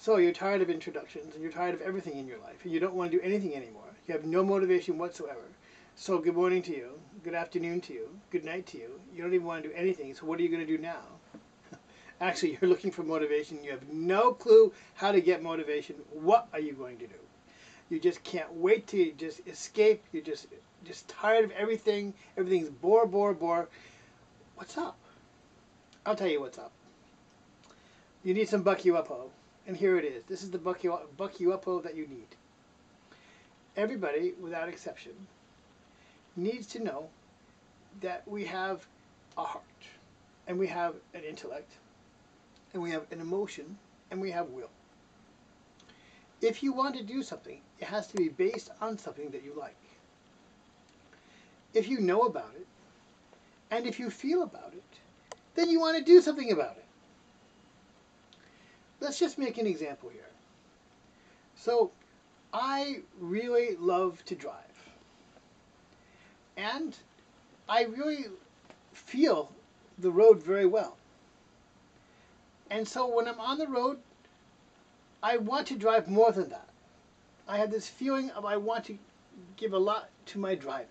So you're tired of introductions and you're tired of everything in your life and you don't want to do anything anymore. You have no motivation whatsoever. So good morning to you, good afternoon to you, good night to you. You don't even want to do anything, so what are you going to do now? Actually, you're looking for motivation. You have no clue how to get motivation. What are you going to do? You just can't wait to just escape. You're just tired of everything. Everything's bore, bore, bore. What's up? I'll tell you what's up. You need some Buck You Up-O. And here it is. This is the Buck You Up-O that you need. Everybody, without exception, needs to know that we have a heart, and we have an intellect, and we have an emotion, and we have will. If you want to do something, it has to be based on something that you like. If you know about it, and if you feel about it, then you want to do something about it. Let's just make an example here. So, I really love to drive. And I really feel the road very well. And so when I'm on the road, I want to drive more than that. I have this feeling of I want to give a lot to my driving.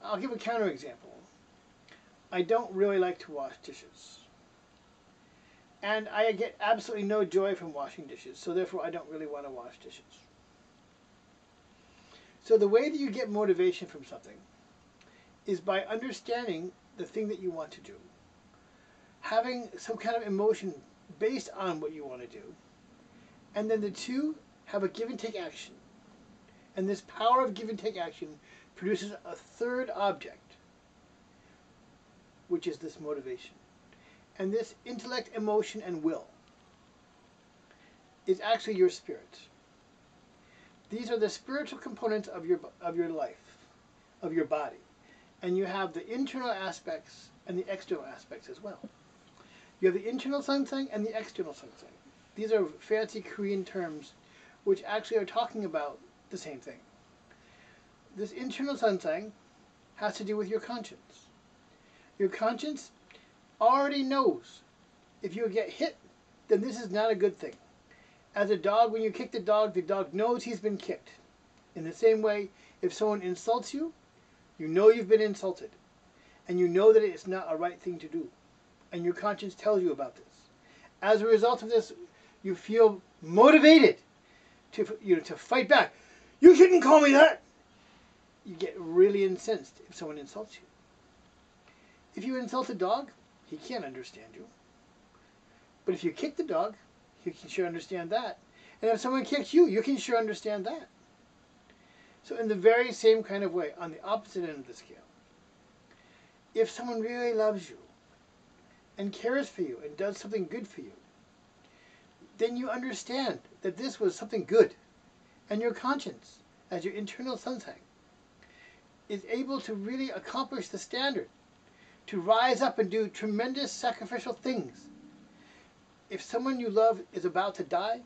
I'll give a counterexample. I don't really like to wash dishes. And I get absolutely no joy from washing dishes, so therefore I don't really want to wash dishes. So the way that you get motivation from something is by understanding the thing that you want to do, having some kind of emotion based on what you want to do, and then the two have a give and take action. And this power of give and take action produces a third object, which is this motivation. And this intellect, emotion, and will is actually your spirit. These are the spiritual components of your life, of your body. And you have the internal aspects and the external aspects as well. You have the internal sansang and the external sansang. These are fancy Korean terms which actually are talking about the same thing. This internal sansang has to do with your conscience. Your conscience already knows if you get hit, then this is not a good thing. As a dog, when you kick the dog knows he's been kicked. In the same way, if someone insults you, you know you've been insulted. And you know that it's not a right thing to do. And your conscience tells you about this. As a result of this, you feel motivated to fight back. You shouldn't call me that! You get really incensed if someone insults you. If you insult a dog, he can't understand you. But if you kick the dog, you can sure understand that. And if someone kicks you, you can sure understand that. So in the very same kind of way, on the opposite end of the scale, if someone really loves you and cares for you and does something good for you, then you understand that this was something good. And your conscience, as your internal sansang, is able to really accomplish the standard, to rise up and do tremendous sacrificial things. If someone you love is about to die,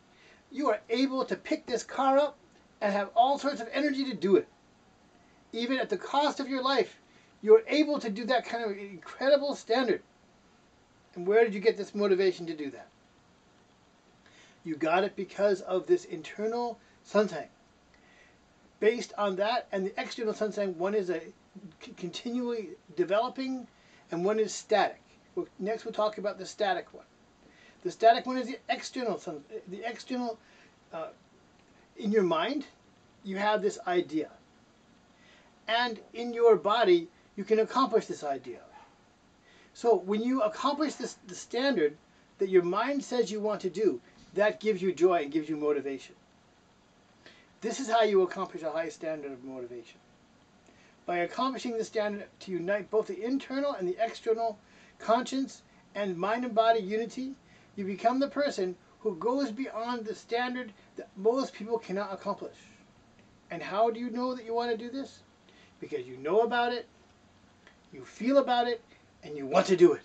you are able to pick this car up and have all sorts of energy to do it. Even at the cost of your life, you are able to do that kind of incredible standard. And where did you get this motivation to do that? You got it because of this internal sansang. Based on that and the external sansang, one is a continually developing and one is static. Next we'll talk about the static one. The static one is the external. In your mind, you have this idea. And in your body, you can accomplish this idea. So when you accomplish the standard that your mind says you want to do, that gives you joy and gives you motivation. This is how you accomplish a high standard of motivation. By accomplishing the standard to unite both the internal and the external conscience and mind and body unity, you become the person who goes beyond the standard that most people cannot accomplish. And how do you know that you want to do this? Because you know about it, you feel about it, and you want to do it.